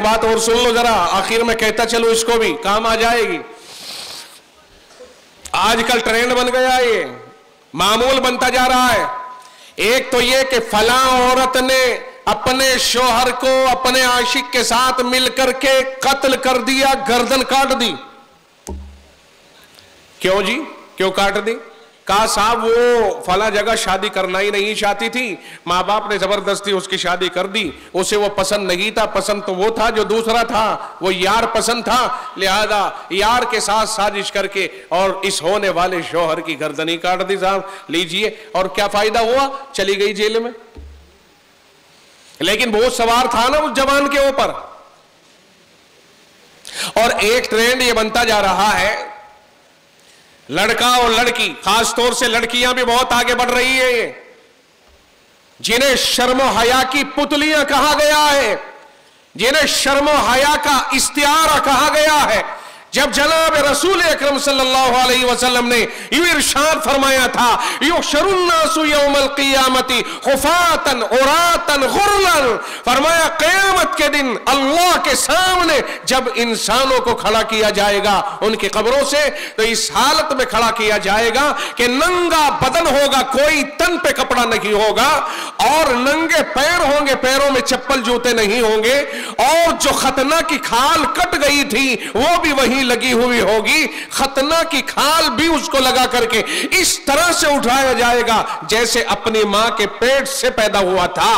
ایک بات اور سن لو ذرا، آخر میں کہتا چلو، اس کو بھی کام آ جائے گی. آج کل ٹرینڈ بن گیا، یہ معمول بنتا جا رہا ہے. ایک تو یہ کہ فلاں عورت نے اپنے شوہر کو اپنے عاشق کے ساتھ مل کر کے قتل کر دیا، گردن کاٹ دی. کیوں جی؟ کیوں کاٹ دی؟ کہا صاحب وہ فلاں جگہ شادی کرنا ہی نہیں چاہتی تھی، ماں باپ نے زبردستی اس کی شادی کر دی. اسے وہ پسند نہیں تھا، پسند تو وہ تھا جو دوسرا تھا، وہ یار پسند تھا، لہذا یار کے ساتھ سازش کر کے اور اس ہونے والے شوہر کی گردن ہی کاٹ دی. صاحب لیجئے، اور کیا فائدہ ہوا؟ چلی گئی جیل میں. لیکن بہت سوار تھا نا اس جوان کے اوپر. اور ایک ٹرینڈ یہ بنتا جا رہا ہے، لڑکا اور لڑکی، خاص طور سے لڑکیاں بھی بہت آگے بڑھ رہی ہے، یہ جنہیں شرم و حیا کی پتلیاں کہا گیا ہے، جنہیں شرم و حیا کا استعارہ کہا گیا ہے. جب جناب رسول اکرم صلی اللہ علیہ وسلم نے یہ ارشاد فرمایا تھا، یحشر الناس یوم القیامت حفاۃ عراۃ غرلا، فرمایا قیامت کے دن اللہ کے سامنے جب انسانوں کو کھڑا کیا جائے گا ان کی قبروں سے، تو اس حالت میں کھڑا کیا جائے گا کہ ننگا بدن ہوگا، کوئی تن پہ کپڑا نہیں ہوگا، اور ننگے پیر ہوں گے، پیروں میں چپل جوتے نہیں ہوں گے، اور جو ختنہ کی کھال کٹ گئی تھی وہ بھی وہی لگی ہوئی ہوگی. ختنہ کی کھال بھی اس کو لگا کر کے اس طرح سے اٹھایا جائے گا جیسے اپنی ماں کے پیٹ سے پیدا ہوا تھا.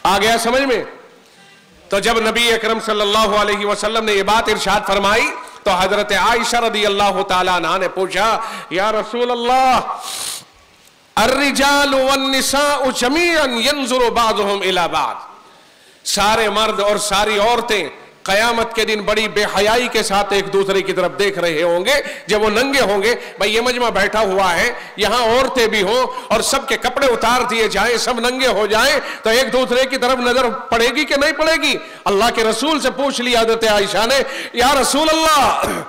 آ گیا سمجھ میں؟ تو جب نبی اکرم صلی اللہ علیہ وسلم نے یہ بات ارشاد فرمائی تو حضرت عائشہ رضی اللہ تعالیٰ عنہا نے پوچھا، یا رسول اللہ، الرجال والنساء جميعا ينظر بعضهم الى بعض، سارے مرد اور ساری عورتیں قیامت کے دن بڑی بے حیائی کے ساتھ ایک دوسرے کی طرف دیکھ رہے ہوں گے جب وہ ننگے ہوں گے. بھئی یہ مجمع بیٹھا ہوا ہے، یہاں عورتیں بھی ہوں اور سب کے کپڑے اتار دیے جائیں، سب ننگے ہو جائیں، تو ایک دوسرے کی طرف نظر پڑے گی کہ نہیں پڑے گی؟ اللہ کے رسول سے پوچھ لیا حضرت عائشہ نے، یا رسول اللہ،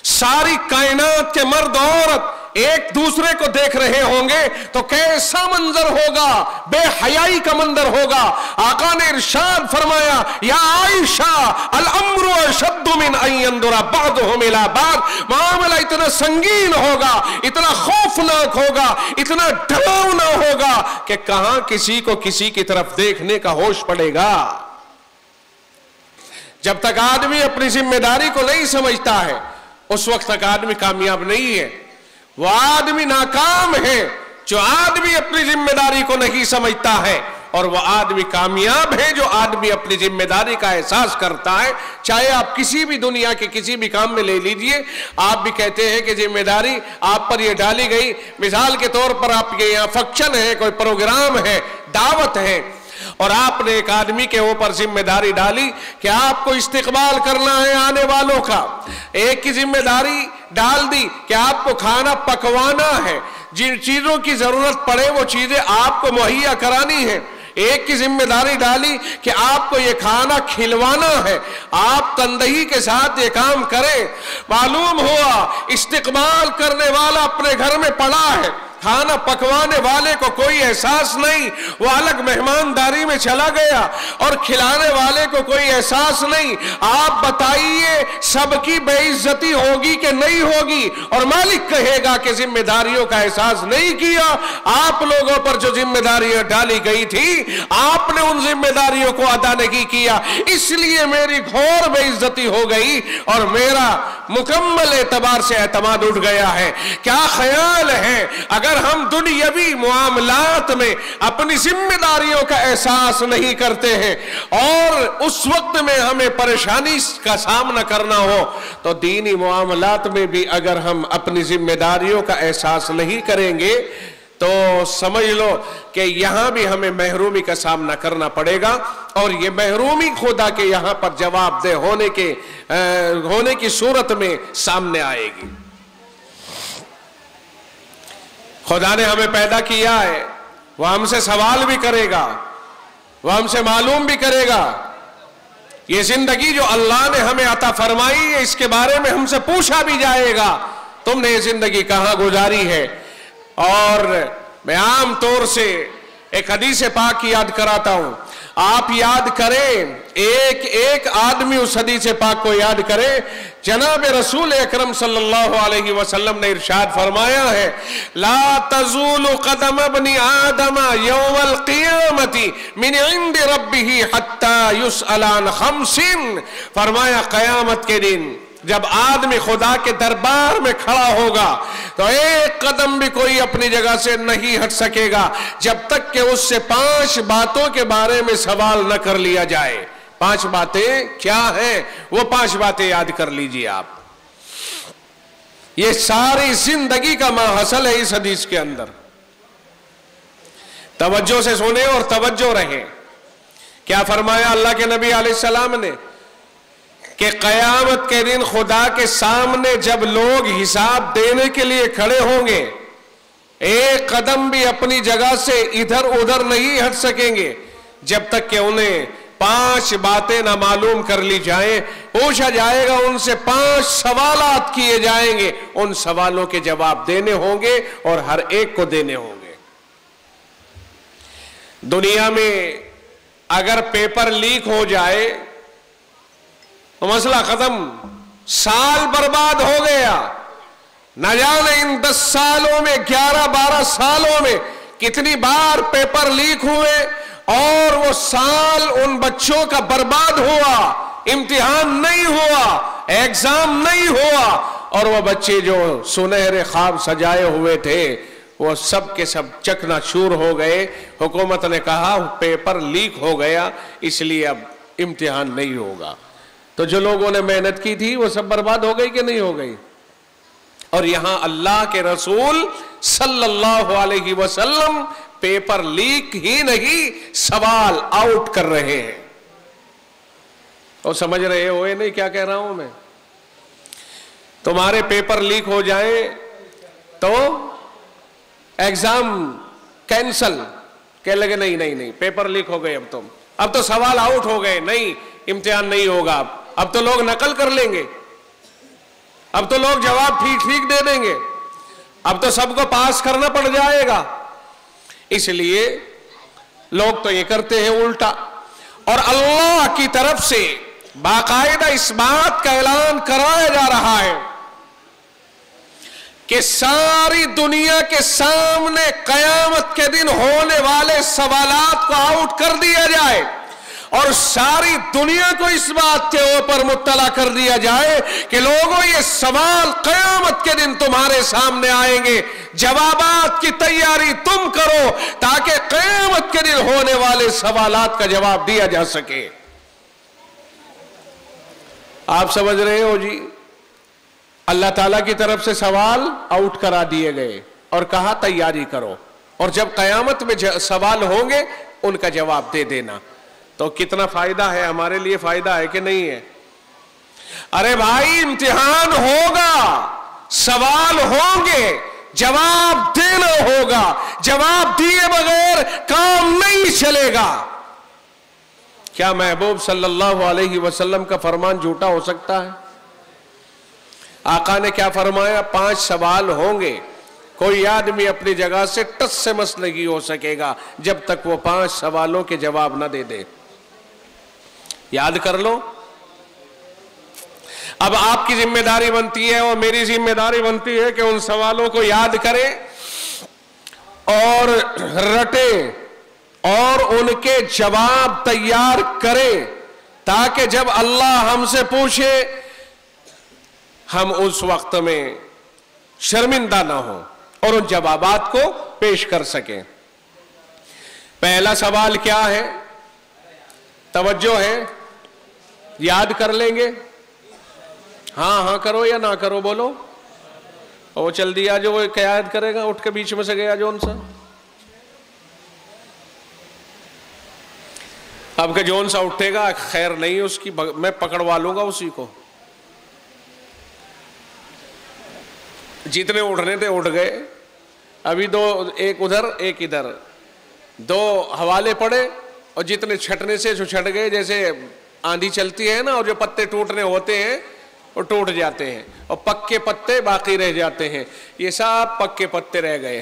ساری کائنات کے مرد عورت ایک دوسرے کو دیکھ رہے ہوں گے تو کیسا منظر ہوگا؟ بے حیائی کا منظر ہوگا. آقا نے ارشاد فرمایا، یا عائشہ، الامر اشد من ان ينظر بعضهم الى بعض، معاملہ اتنا سنگین ہوگا، اتنا خوفناک ہوگا، اتنا ڈراؤنا ہوگا کہ کہاں کسی کو کسی کی طرف دیکھنے کا ہوش پڑے گا. جب تک آدمی اپنی ذمہ داری کو نہیں سمجھتا ہے اس وقت تک آدمی کامیاب نہیں ہے. وہ آدمی ناکام ہے جو آدمی اپنی ذمہ داری کو نہیں سمجھتا ہے، اور وہ آدمی کامیاب ہے جو آدمی اپنی ذمہ داری کا احساس کرتا ہے. چاہے آپ کسی بھی دنیا کے کسی بھی کام میں لے لیجئے، آپ بھی کہتے ہیں کہ ذمہ داری آپ پر یہ ڈالی گئی. مثال کے طور پر آپ کے یہاں فنکشن ہے، کوئی پروگرام ہے، دعوت ہے، اور آپ نے ایک آدمی کے اوپر ذمہ داری ڈالی کہ آپ کو استقبال کرنا ہے آنے والوں کا. ایک کی ذمہ داری ڈال دی کہ آپ کو کھانا پکوانا ہے، جن چیزوں کی ضرورت پڑے وہ چیزیں آپ کو مہیا کرانی ہے. ایک کی ذمہ داری ڈالی کہ آپ کو یہ کھانا کھلوانا ہے، آپ تندہی کے ساتھ یہ کام کریں. معلوم ہوا استقبال کرنے والا اپنے گھر میں پڑا ہے، کھانا پکوانے والے کو کوئی احساس نہیں، وہ الگ مہمانداری میں چلا گیا، اور کھلانے والے کو کوئی احساس نہیں. آپ بتائیے سب کی بے عزتی ہوگی کہ نہیں ہوگی؟ اور مالک کہے گا کہ ذمہ داریوں کا احساس نہیں کیا. آپ لوگوں پر جو ذمہ داریاں ڈالی گئی تھی آپ نے ان ذمہ داریوں کو ادا نہیں کیا، اس لیے میری گھور بے عزتی ہو گئی اور میرا مکمل اعتبار سے اعتماد اٹھ گیا ہے. کیا خیال ہے اگر ہم دنیاوی معاملات میں اپنی ذمہ داریوں کا احساس نہیں کرتے ہیں اور اس وقت میں ہمیں پریشانی کا سامنا کرنا ہو، تو دینی معاملات میں بھی اگر ہم اپنی ذمہ داریوں کا احساس نہیں کریں گے تو سمجھ لو کہ یہاں بھی ہمیں محرومی کا سامنا کرنا پڑے گا، اور یہ محرومی خدا کے یہاں پر جواب دہ ہونے کی صورت میں سامنے آئے گی. خدا نے ہمیں پیدا کیا ہے، وہ ہم سے سوال بھی کرے گا، وہ ہم سے معلوم بھی کرے گا. یہ زندگی جو اللہ نے ہمیں عطا فرمائی ہے اس کے بارے میں ہم سے پوچھا بھی جائے گا، تم نے یہ زندگی کہاں گزاری ہے. اور میں عام طور سے ایک حدیث پاک کی یاد کراتا ہوں. آپ یاد کریں، ایک ایک آدمی اس حدیث پاک کو یاد کرے۔ جناب رسول اکرم صلی اللہ علیہ وسلم نے ارشاد فرمایا ہے، لا تزول قدم ابن آدم یوم القیامت من عند ربہ حتی یسأل عن خمس۔ فرمایا قیامت کے دن جب آدمی خدا کے دربار میں کھڑا ہوگا تو ایک قدم بھی کوئی اپنی جگہ سے نہیں ہٹ سکے گا جب تک کہ اس سے 5 باتوں کے بارے میں سوال نہ کر لیا جائے۔ 5 باتیں کیا ہیں؟ وہ 5 باتیں یاد کر لیجئے آپ۔ یہ ساری زندگی کا ماحصل ہے اس حدیث کے اندر۔ توجہ سے سنیں اور توجہ رہیں۔ کیا فرمایا اللہ کے نبی علیہ السلام نے کہ قیامت کے دن خدا کے سامنے جب لوگ حساب دینے کے لیے کھڑے ہوں گے، ایک قدم بھی اپنی جگہ سے ادھر ادھر نہیں ہٹ سکیں گے جب تک کہ انہیں 5 باتیں نہ معلوم کر لی جائیں۔ پوچھا جائے گا ان سے، 5 سوالات کیے جائیں گے، ان سوالوں کے جواب دینے ہوں گے اور ہر ایک کو دینے ہوں گے۔ دنیا میں اگر پیپر لیک ہو جائے تو مسئلہ ختم، سال برباد ہو گیا۔ نہ جانے ان 10 سالوں میں 11-12 سالوں میں کتنی بار پیپر لیک ہوئے اور وہ سال ان بچوں کا برباد ہوا، امتحان نہیں ہوا، ایگزام نہیں ہوا، اور وہ بچے جو سنہرے خواب سجائے ہوئے تھے وہ سب کے سب چکنا چور ہو گئے۔ حکومت نے کہا پیپر لیک ہو گیا اس لیے اب امتحان نہیں ہوگا۔ تو جو لوگوں نے محنت کی تھی وہ سب برباد ہو گئی کہ نہیں ہو گئی؟ اور یہاں اللہ کے رسول صلی اللہ علیہ وسلم پیپر لیک ہی نہیں، سوال آؤٹ کر رہے ہیں۔ اور سمجھ رہے ہوئے نہیں کیا کہہ رہا ہوں میں؟ تمہارے پیپر لیک ہو جائیں تو ایگزام کینسل، کہہ لگے نہیں پیپر لیک ہو گئے، اب تو سوال آؤٹ ہو گئے، نہیں امتحان نہیں ہوگا، اب تو لوگ نقل کر لیں گے، اب تو لوگ جواب ٹھیک دے دیں گے، اب تو سب کو پاس کرنا پڑ جائے گا۔ اس لیے لوگ تو یہ کرتے ہیں الٹا، اور اللہ کی طرف سے باقاعدہ اس بات کا اعلان کرایا جا رہا ہے کہ ساری دنیا کے سامنے قیامت کے دن ہونے والے سوالات کو آؤٹ کر دیا جائے اور ساری دنیا کو اس بات کے اوپر مطلع کر دیا جائے کہ لوگوں یہ سوال قیامت کے دن تمہارے سامنے آئیں گے، جوابات کی تیاری تم کرو تاکہ قیامت کے دن ہونے والے سوالات کا جواب دیا جا سکے۔ آپ سمجھ رہے ہو جی؟ اللہ تعالیٰ کی طرف سے سوال آؤٹ کرا دیے گئے اور کہا تیاری کرو، اور جب قیامت میں سوال ہوں گے ان کا جواب دے دینا۔ تو کتنا فائدہ ہے، ہمارے لیے فائدہ ہے کہ نہیں ہے؟ ارے بھائی امتحان ہوگا، سوال ہوں گے، جواب دینا ہوگا، جواب دیے بغیر کام نہیں چلے گا۔ کیا محبوب صلی اللہ علیہ وسلم کا فرمان جھوٹا ہو سکتا ہے؟ آقا نے کیا فرمایا؟ 5 سوال ہوں گے، کوئی آدمی اپنی جگہ سے ٹس سے مس نہیں ہو سکے گا جب تک وہ 5 سوالوں کے جواب نہ دے دے۔ یاد کر لو۔ اب آپ کی ذمہ داری بنتی ہے اور میری ذمہ داری بنتی ہے کہ ان سوالوں کو یاد کریں اور رٹیں اور ان کے جواب تیار کریں تاکہ جب اللہ ہم سے پوچھے ہم اس وقت میں شرمندہ نہ ہوں اور ان جوابات کو پیش کر سکیں۔ پہلا سوال کیا ہے؟ توجہ ہے، یاد کر لیں گے؟ ہاں کرو یا نہ کرو بولو۔ وہ چل دیا جو وہ کیا یاد کرے گا، اٹھ کے بیچ میں سے گیا جو ان سے۔ اب کہ جون سا اٹھے گا خیر نہیں اس کی، میں پکڑوا لوں گا اسی کو۔ جتنے اٹھنے تھے اٹھ گئے، ابھی 2 ایک ادھر ایک ادھر، 2 حوالے پڑے اور جتنے چھٹنے سے جو چھٹ گئے، جیسے آندھی چلتی ہے نا اور جو پتے ٹوٹنے ہوتے ہیں وہ ٹوٹ جاتے ہیں اور پکے پتے باقی رہ جاتے ہیں، یہ سب پکے پتے رہ گئے۔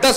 10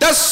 10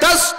10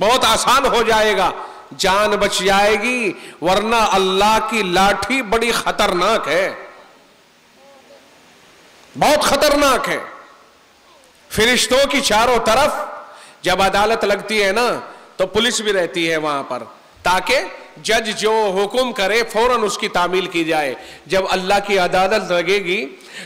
بہت آسان ہو جائے گا، جان بچ جائے گی، ورنہ اللہ کی لاٹھی بڑی خطرناک ہے، بہت خطرناک ہے۔ فرشتوں کی چاروں طرف جب عدالت لگتی ہے نا تو پولیس بھی رہتی ہے وہاں پر، تاکہ جج جو حکم کرے فوراً اس کی تعمیل کی جائے۔ جب اللہ کی عدالت لگے گی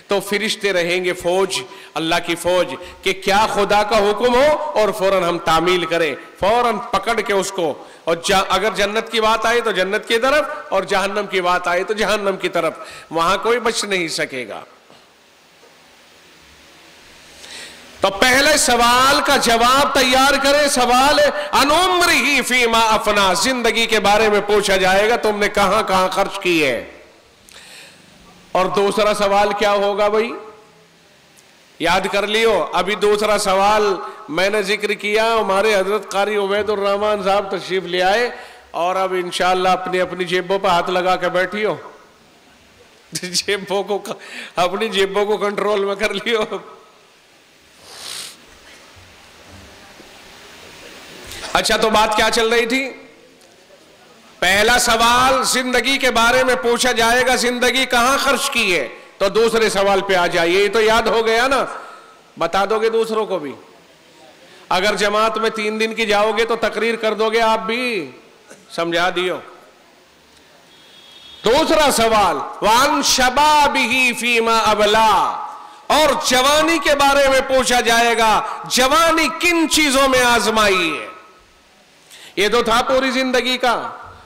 تو فرشتے رہیں گے، فوج، اللہ کی فوج، کہ کیا خدا کا حکم ہو اور فوراً ہم تعمیل کریں، فوراً پکڑ کے اس کو، اور اگر جنت کی بات آئے تو جنت کی طرف، اور جہنم کی بات آئے تو جہنم کی طرف، وہاں کوئی بچ نہیں سکے گا۔ تو پہلے سوال کا جواب تیار کریں۔ سوال ہے ان عمرہ فیما افنا، زندگی کے بارے میں پوچھا جائے گا تم نے کہاں کہاں خرچ کی ہے۔ اور دوسرا سوال کیا ہوگا بھائی؟ یاد کر لیو، ابھی دوسرا سوال میں نے ذکر کیا، ہمارے حضرت قاری عبید الرحمن صاحب تشریف لے آئے، اور اب انشاءاللہ اپنی اپنی جیبوں پہ ہاتھ لگا کے بیٹھی ہو، اپنی جیبوں کو کنٹرول میں کر لیو۔ اچھا، تو بات کیا چل رہی تھی؟ پہلا سوال زندگی کے بارے میں پوچھا جائے گا، زندگی کہاں خرچ کی ہے، تو دوسرے سوال پہ آ جائیے۔ یہ تو یاد ہو گیا نا، بتا دو گے دوسروں کو بھی؟ اگر جماعت میں 3 دن کی جاؤ گے تو تقریر کر دو گے آپ بھی، سمجھا دیو۔ دوسرا سوال وَعَنْ شَبَابِهِ فِيمَا أَبْلَى، اور جوانی کے بارے میں پوچھا جائے گا، جوانی کن چیزوں میں آزمائی ہے۔ یہ تو تھا پوری زندگی کا،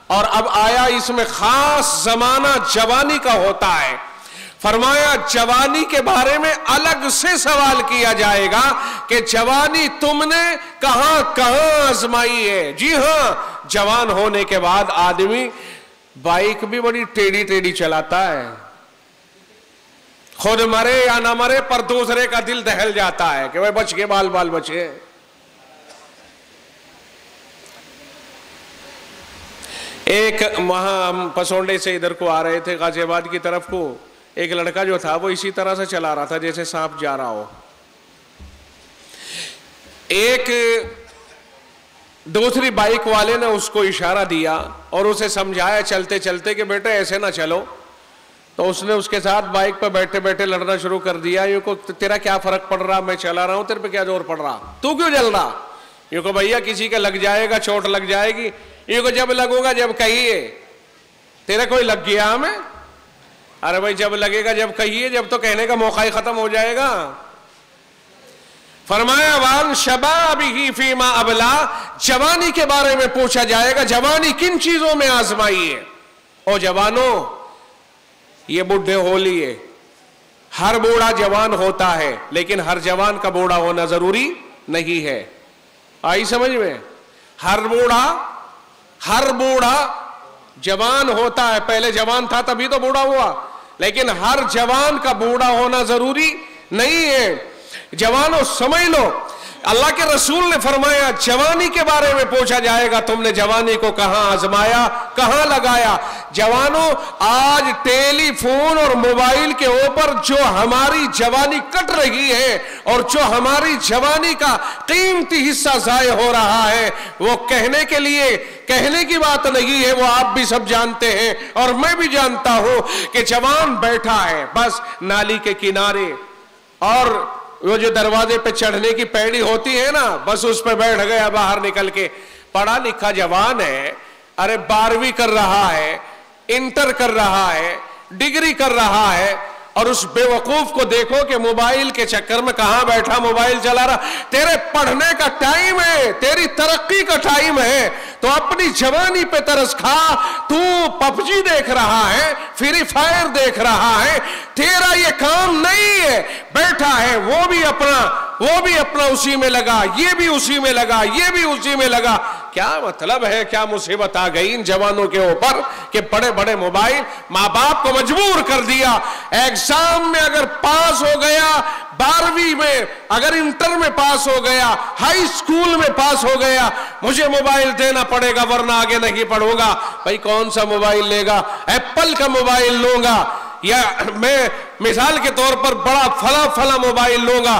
اور اب آیا اس میں خاص زمانہ جوانی کا ہوتا ہے۔ فرمایا جوانی کے بارے میں الگ سے سوال کیا جائے گا کہ جوانی تم نے کہاں کہاں آزمائی ہے۔ جی ہاں، جوان ہونے کے بعد آدمی بائک بھی بڑی ٹیڑھی ٹیڑھی چلاتا ہے، خود مرے یا نہ مرے پر دوسرے کا دل دہل جاتا ہے کہ وہ بچ کے بال بال بچے۔ ایک وہاں ہم پسونڈے سے ادھر کو آ رہے تھے غازی آباد کی طرف کو، ایک لڑکا جو تھا وہ اسی طرح سے چلا رہا تھا جیسے سانپ جا رہا ہو۔ ایک دوسری بائک والے نے اس کو اشارہ دیا اور اسے سمجھایا چلتے چلتے کہ بیٹے ایسے نہ چلو، تو اس نے اس کے ساتھ بائک پہ بیٹھے بیٹھے لڑنا شروع کر دیا۔ یہ کو تیرا کیا فرق پڑ رہا، میں چلا رہا ہوں، تیرے پہ کیا زور پڑ رہا، تو کیوں جل رہا؟ یہ کو بھیا کسی کا لگ جائے گا، چوٹ لگ جائے گی۔ یہ کو جب لگو گا جب کہیے، تیرا کوئی لگ گیا ہمیں؟ ارے بھائی جب لگے گا جب کہیے، جب تو کہنے کا موقع ہی ختم ہو جائے گا۔ فرمایا وَعَنْ شَبَابِهِ فِيمَا أَبْلَى، جوانی کے بارے میں پوچھا جائے گا، جوانی کن چیزوں میں آزمائی ہے۔ او جوانوں، یہ بوڑھے ہو لیے، ہر بوڑھا جوان ہوتا ہے لیکن ہر جوان کا بوڑھا ہونا ضروری نہیں ہے۔ آئی سمجھ میں؟ ہر بوڑھا جوان ہوتا ہے، پہلے جوان تھا تبھی تو بوڑھا ہوا، لیکن ہر جوان کا بوڑھا ہونا ضروری نہیں ہے۔ جوانوں سمجھ لو، اللہ کے رسول نے فرمایا جوانی کے بارے میں پوچھا جائے گا تم نے جوانی کو کہاں آزمایا، کہاں لگایا۔ جوانوں، آج ٹیلی فون اور موبائل کے اوپر جو ہماری جوانی کٹ رہی ہے اور جو ہماری جوانی کا قیمتی حصہ ضائع ہو رہا ہے، وہ کہنے کی بات نہیں ہے، وہ آپ بھی سب جانتے ہیں اور میں بھی جانتا ہوں کہ جوان بیٹھا ہے بس نالی کے کنارے، اور وہ جو دروازے پہ چڑھنے کی پیڑی ہوتی ہے نا، بس اس پہ بیٹھ گیا باہر نکل کے۔ پڑھا لکھا جوان ہے، ارے 12ویں کر رہا ہے، انٹر کر رہا ہے، ڈگری کر رہا ہے، اور اس بے وقوف کو دیکھو کہ موبائل کے چکر میں کہاں بیٹھا موبائل چلا رہا۔ تیرے پڑھنے کا ٹائم ہے، تیری ترقی کا ٹائم ہے، تو اپنی جوانی پہ ترس کھا۔ تو پب جی دیکھ رہا ہے، فری فائر دیکھ رہا ہے، تیرا یہ کام نہیں ہے۔ بیٹھا ہے وہ بھی اپنا اسی میں لگا، یہ بھی اسی میں لگا، یہ بھی اسی میں لگا۔ کیا مطلب ہے، کیا مصیبت آ گئی ان جوانوں کے اوپر کہ بڑے بڑے موبائل، ماں باپ کو مجبور کر دیا۔ ایگزام میں اگر پاس ہو گیا، 12ویں میں اگر انٹر میں پاس ہو گیا، ہائی اسکول میں پاس ہو گیا، مجھے موبائل دینا پڑے گا ورنہ آگے نہیں پڑھوں گا۔ بھائی کون سا موبائل لے گا؟ ایپل کا موبائل لوں گا، یا میں مثال کے طور پر بڑا فلاں موبائل لوں گا۔